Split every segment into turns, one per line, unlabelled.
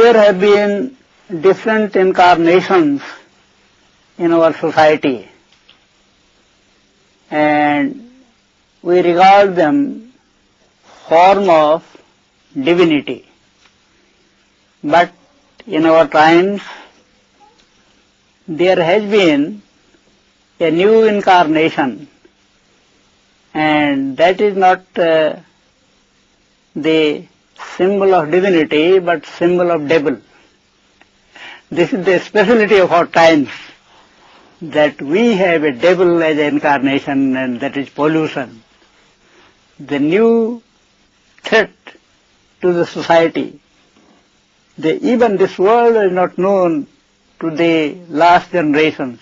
there have been different incarnations in our society, and we regard them form of divinity. But in our times, there has been a new incarnation, and that is not the symbol of divinity, but symbol of devil. This is the specialty of our times, that we have a devil as an incarnation, and that is pollution. The new threat to the society. Even this world is not known to the last generations,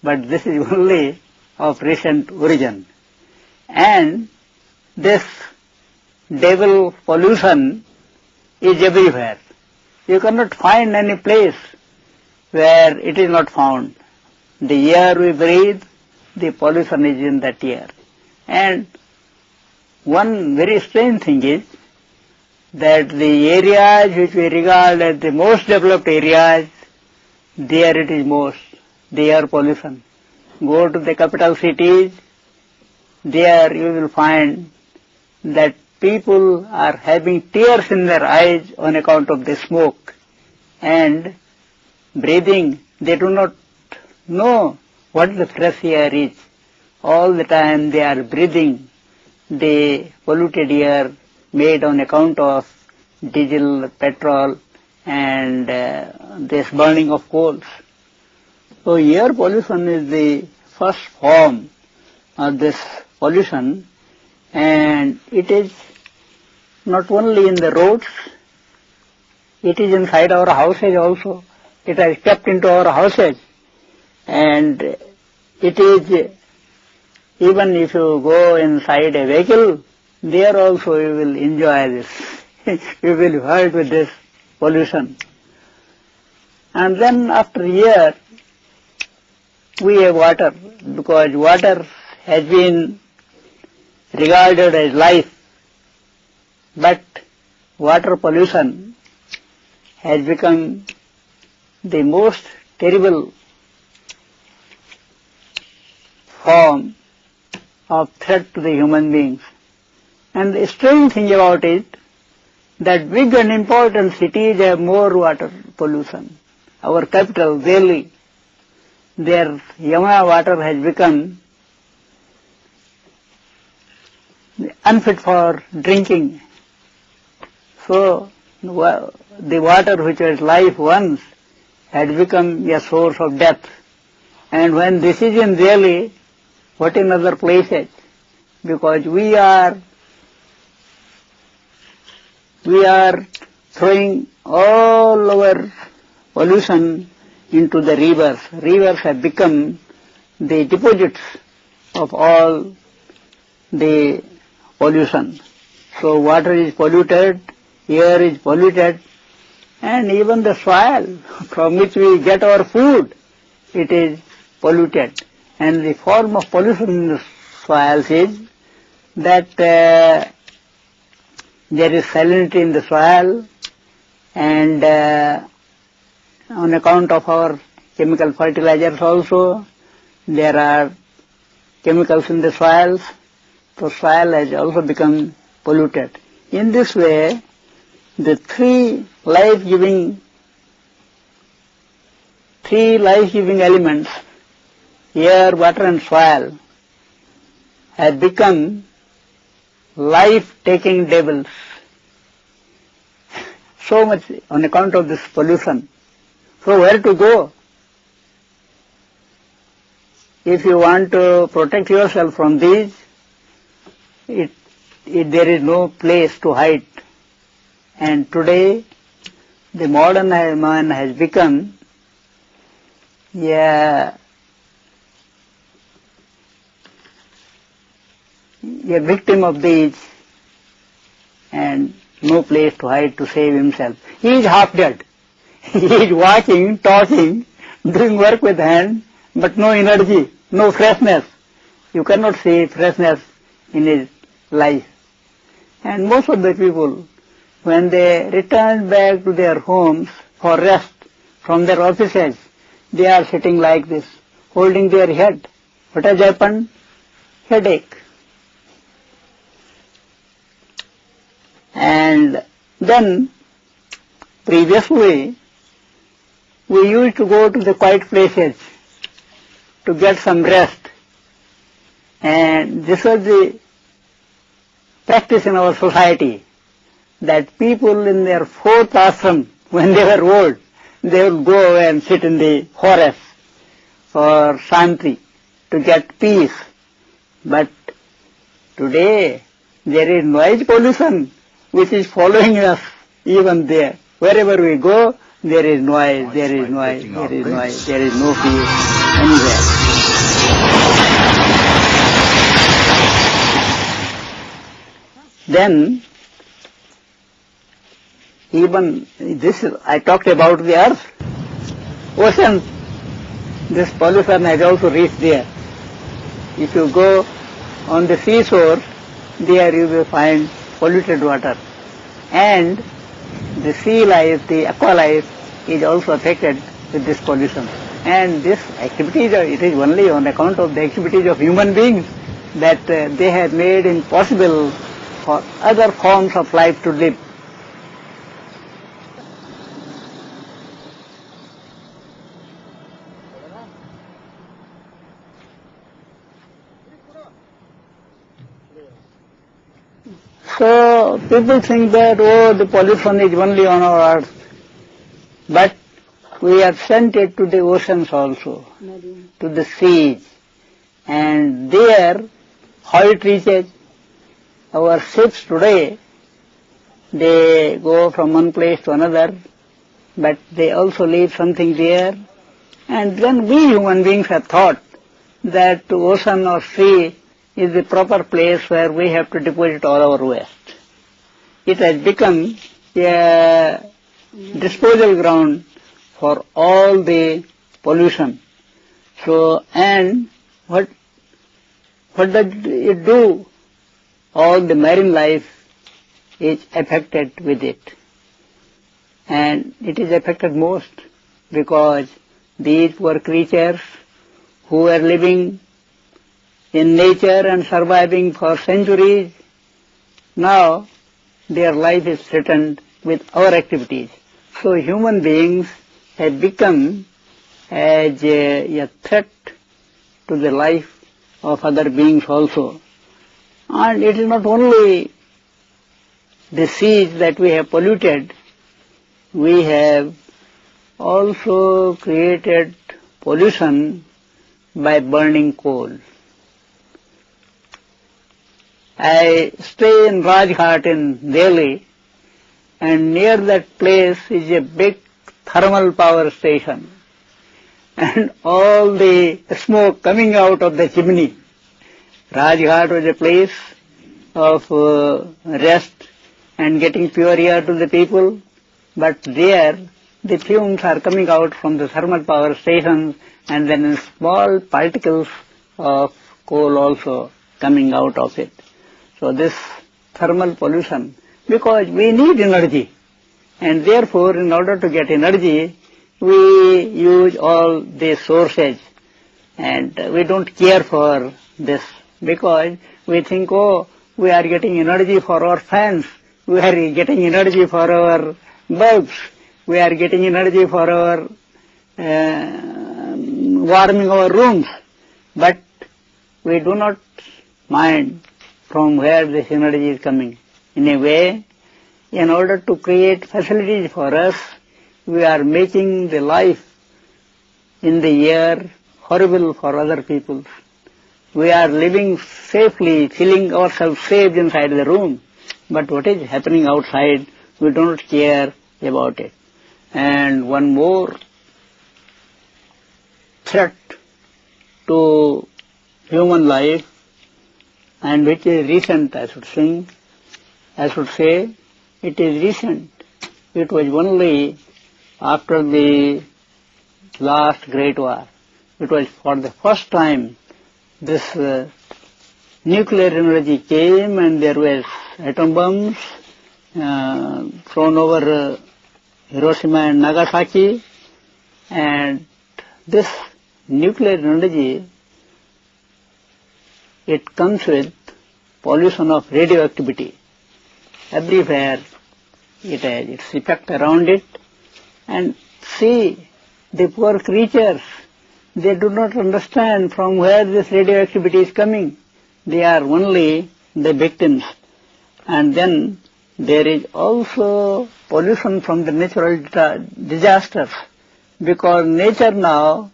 but this is only of recent origin. And this devil pollution is everywhere. You cannot find any place where it is not found. The air we breathe, the pollution is in that air. And one very strange thing is that the areas which we regard as the most developed areas, there it is most, the air pollution. Go to the capital cities, there you will find that people are having tears in their eyes on account of the smoke, and breathing, they do not know what the fresh air is. All the time they are breathing the polluted air made on account of diesel, petrol, and this burning of coals. So air pollution is the first form of this pollution, and it is not only in the roads, it is inside our houses also. It has kept into our houses, and it is, even if you go inside a vehicle, there also you will enjoy this. You will hurt with this pollution. And then after a year, we have water, because water has been regarded as life. But water pollution has become the most terrible form of threat to the human beings. And the strange thing about it, that big and important cities have more water pollution. Our capital, Delhi, their Yamuna water has become unfit for drinking. So the water which was life once had become a source of death. And when this is in Delhi, what in other places? Because we are throwing all our pollution into the rivers. Rivers have become the deposits of all the pollution. So water is polluted, air is polluted, and even the soil from which we get our food, it is polluted. And the form of pollution in the soils is that there is salinity in the soil, and on account of our chemical fertilizers also, there are chemicals in the soils, so soil has also become polluted. In this way, the three life-giving elements, air, water and soil, have become life-taking devils. So much on account of this pollution. So where to go? If you want to protect yourself from these, there is no place to hide. And today, the modern man has become a victim of these, and no place to hide to save himself. He is half dead. He is walking, talking, doing work with hand, but no energy, no freshness. You cannot see freshness in his life. And most of the people when they return back to their homes for rest from their offices, they are sitting like this, holding their head. What has happened? Headache. And then, previously, we used to go to the quiet places to get some rest. And this was the practice in our society, that people in their fourth ashram, when they were old, they would go and sit in the forest for shanti, to get peace. But today, there is noise pollution which is following us even there. Wherever we go, there is noise, there is noise, there is noise, there is no peace anywhere. Then, even this, I talked about the earth, ocean, this pollution has also reached there. If you go on the seashore, there you will find polluted water. And the sea life, the aqua life is also affected with this pollution. And this activities, it is only on account of the activities of human beings that they have made impossible for other forms of life to live. So people think that, oh, the pollution is only on our earth. But we have sent it to the oceans also, to the seas. And there, how it reaches? Our ships today, they go from one place to another, but they also leave something there. And then we human beings have thought that ocean or sea is the proper place where we have to deposit all our waste. It has become a disposal ground for all the pollution. So, and what does it do? All the marine life is affected with it. And it is affected most because these poor creatures who are living in nature and surviving for centuries, now their life is threatened with our activities. So human beings have become as a threat to the life of other beings also. And it is not only the seas that we have polluted, we have also created pollution by burning coal. I stay in Rajghat in Delhi, and near that place is a big thermal power station, and all the smoke coming out of the chimney. Rajghat was a place of rest and getting pure air to the people, but there the fumes are coming out from the thermal power stations, and then in small particles of coal also coming out of it. So this thermal pollution, because we need energy, and therefore in order to get energy, we use all these sources, and we don't care for this, because we think, oh, we are getting energy for our fans, we are getting energy for our bulbs, we are getting energy for our warming our rooms, but we do not mind from where this energy is coming. In a way, in order to create facilities for us, we are making the life in the air horrible for other people. We are living safely, feeling ourselves safe inside the room, but what is happening outside, we do not care about it. And one more threat to human life, and which is recent, I should say, it is recent. It was only after the last Great War. It was for the first time this nuclear energy came, and there were atom bombs, thrown over Hiroshima and Nagasaki, and this nuclear energy, it comes with pollution of radioactivity. Everywhere it has its effect around it, and see the poor creatures, they do not understand from where this radioactivity is coming. They are only the victims. And then there is also pollution from the natural disasters, because nature now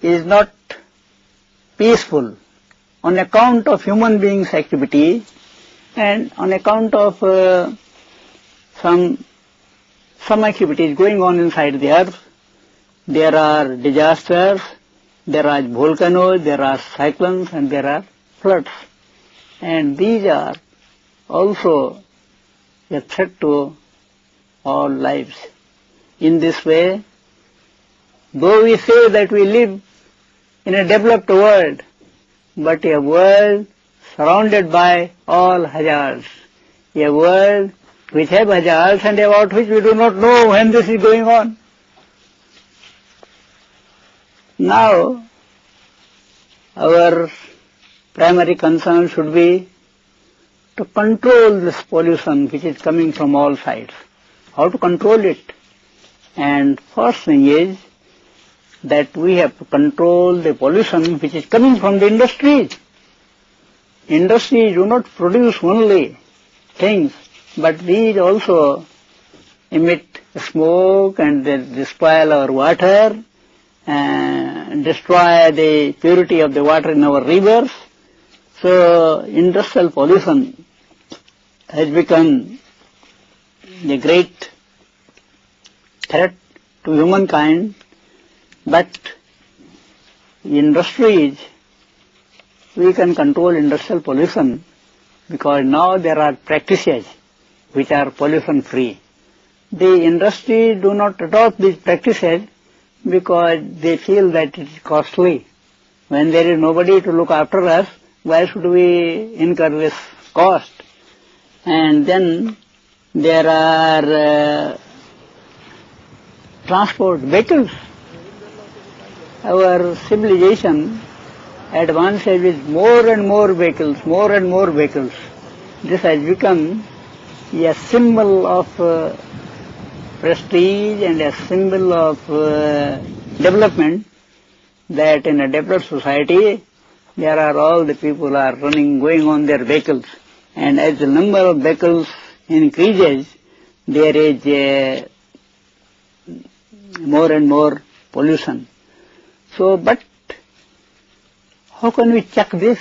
is not peaceful on account of human beings' activity and on account of some activities going on inside the earth. There are disasters, there are volcanoes, there are cyclones, and there are floods. And these are also a threat to all lives. In this way, though we say that we live in a developed world, but a world surrounded by all hazards, a world which have hazards and about which we do not know when this is going on. Now, our primary concern should be to control this pollution which is coming from all sides. How to control it? And first thing is that we have to control the pollution which is coming from the industries. Industries do not produce only things, but these also emit smoke and they spoil our water and destroy the purity of the water in our rivers. So industrial pollution has become a great threat to humankind, but industries, we can control industrial pollution because now there are practices which are pollution free. The industries do not adopt these practices because they feel that it is costly. When there is nobody to look after us, why should we incur this cost? And then there are transport vehicles. Our civilization advances with more and more vehicles, more and more vehicles. This has become a symbol of prestige and a symbol of development, that in a developed society there are all the people are running, going on their vehicles, and as the number of vehicles increases, there is more and more pollution. So, but how can we check this?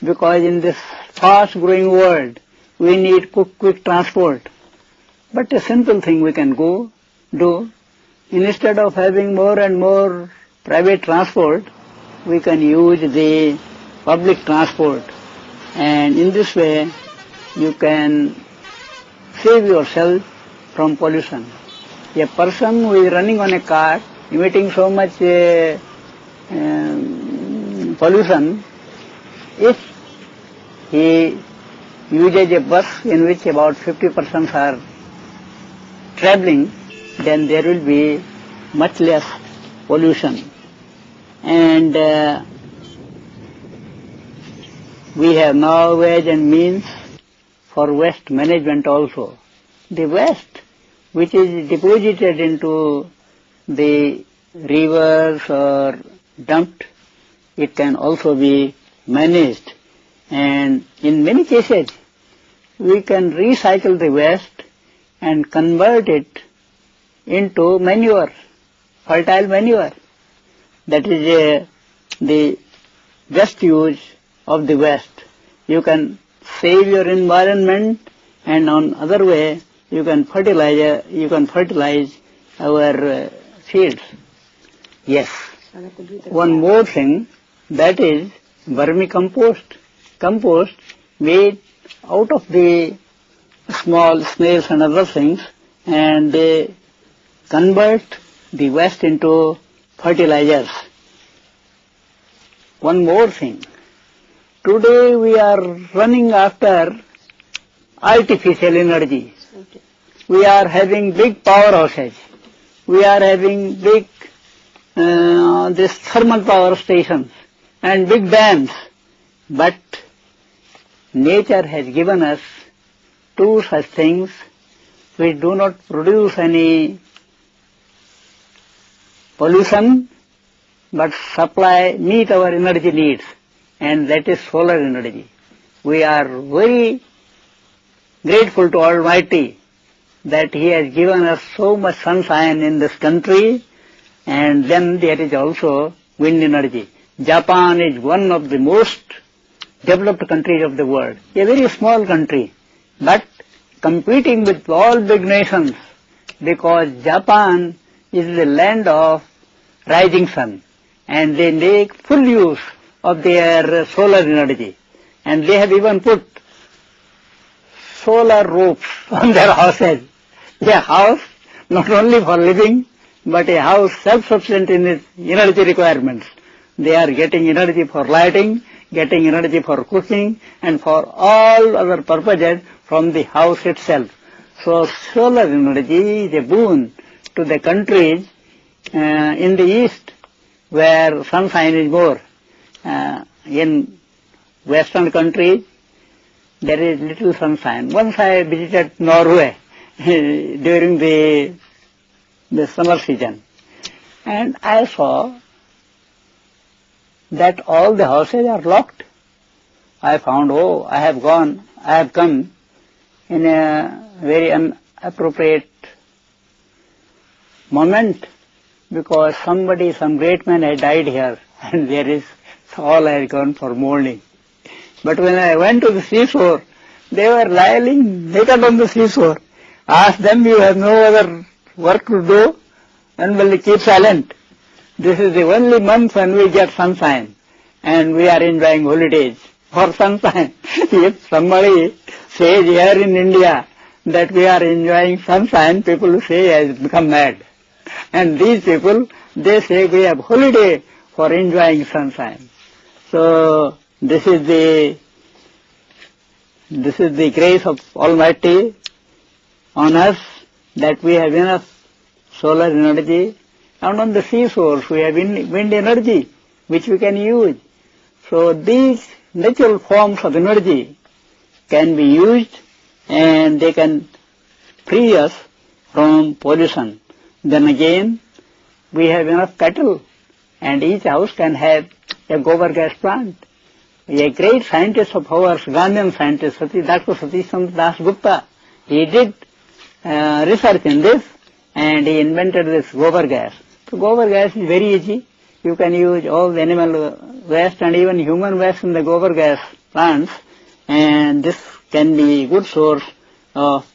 Because in this fast growing world, we need quick transport. But a simple thing we can do, instead of having more and more private transport, we can use the public transport. And in this way, you can save yourself from pollution. A person who is running on a car, emitting so much pollution, if he uses a bus in which about 50 persons are traveling, then there will be much less pollution. And we have now ways and means for waste management also. The waste which is deposited into the rivers or dumped, it can also be managed. And in many cases, we can recycle the waste and convert it into manure, fertile manure. That is the best use of the waste. You can save your environment, and on other way you can fertilize our fields. Yes. One more thing, that is vermicompost. Compost made out of the small snails and other things, and they convert the waste into fertilizers. One more thing. Today we are running after artificial energy. We are having big powerhouses. We are having big this thermal power stations and big dams. But nature has given us two such things which do not produce any pollution but meet our energy needs, and that is solar energy. We are very grateful to Almighty that He has given us so much sunshine in this country, and then there is also wind energy. Japan is one of the most developed countries of the world, a very small country, but competing with all big nations, because Japan is the land of rising sun, and they make full use of their solar energy, and they have even put solar roofs on their houses. A house not only for living, but a house self-sufficient in its energy requirements. They are getting energy for lighting, getting energy for cooking, and for all other purposes from the house itself. So solar energy is a boon to the countries in the east where sunshine is more. In western countries there is little sunshine. Once I visited Norway during the summer season, and I saw that all the houses are locked. I found, I have come in a very inappropriate moment, because some great man had died here, and there is all has gone for mourning. But when I went to the seashore, they were lying naked on the seashore. Ask them, you have no other work to do, and will keep silent. This is the only month when we get sunshine, and we are enjoying holidays for sunshine. If somebody says here in India that we are enjoying sunshine, people will say he has become mad. And these people, they say we have holiday for enjoying sunshine. So this is the grace of Almighty on us, that we have enough solar energy, and on the seashores we have wind energy which we can use. So these natural forms of energy can be used, and they can free us from pollution. Then again, we have enough cattle, and each house can have a gobar gas plant. A great scientist of ours, Ghanaian scientist, Dr. Satish Chandra Das Gupta, he did research in this, and he invented this gobar gas. So gobar gas is very easy. You can use all the animal waste and even human waste in the gobar gas plants, and this can be a good source of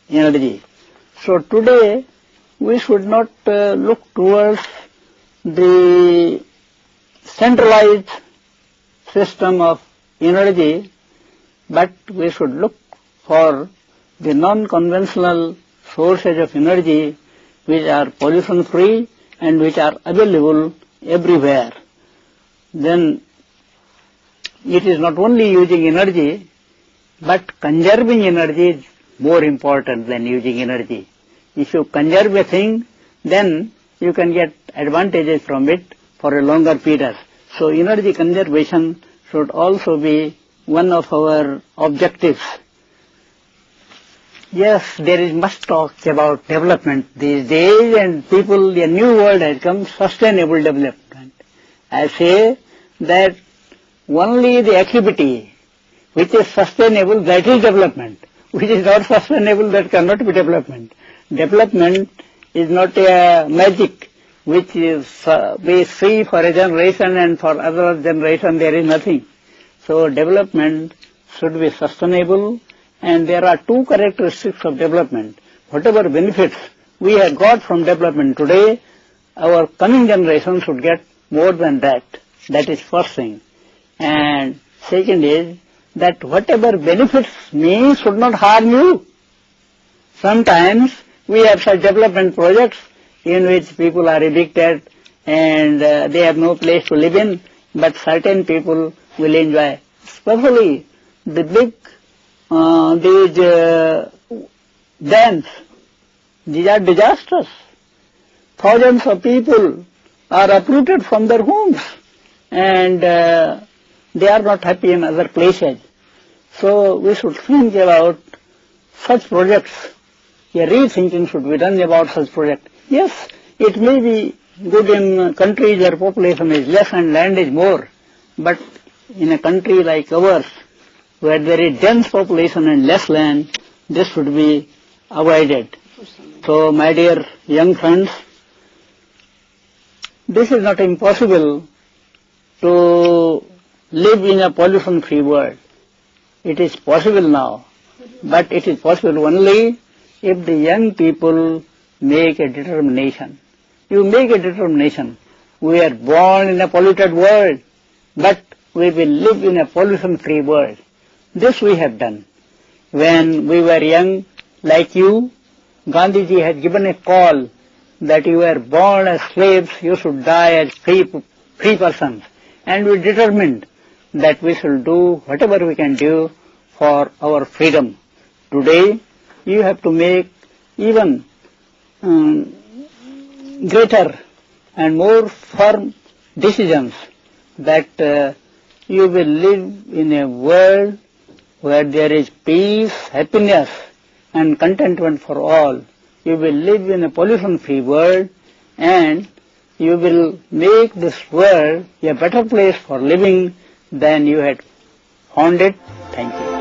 energy. So today, we should not look towards the centralized system of energy, but we should look for the non-conventional sources of energy which are pollution-free and which are available everywhere. Then it is not only using energy, but conserving energy is more important than using energy. If you conserve a thing, then you can get advantages from it for a longer period. So energy conservation should also be one of our objectives. Yes, there is much talk about development these days, and people, a new word has come, sustainable development. I say that only the activity which is sustainable, that is development. Which is not sustainable, that cannot be development. Development is not a magic which is we see for a generation and for other generation there is nothing. So development should be sustainable, and there are two characteristics of development. Whatever benefits we have got from development today, our coming generation should get more than that. That is first thing. And second is that whatever benefits me should not harm you. Sometimes we have such development projects in which people are evicted and they have no place to live in, but certain people will enjoy. Especially the big these dams, these are disasters. Thousands of people are uprooted from their homes and they are not happy in other places. So we should think about such projects. A rethinking should be done about such projects. Yes, it may be good in countries where population is less and land is more, but in a country like ours, where there is dense population and less land, this should be avoided. So, my dear young friends, this is not impossible to live in a pollution-free world. It is possible now, but it is possible only if the young people make a determination. You make a determination. We are born in a polluted world, but we will live in a pollution-free world. This we have done. When we were young, like you, Gandhiji had given a call that you were born as slaves, you should die as free persons. And we determined that we shall do whatever we can do for our freedom. Today, you have to make even greater and more firm decisions that you will live in a world where there is peace, happiness and contentment for all. You will live in a pollution-free world and you will make this world a better place for living than you had found it. Thank you.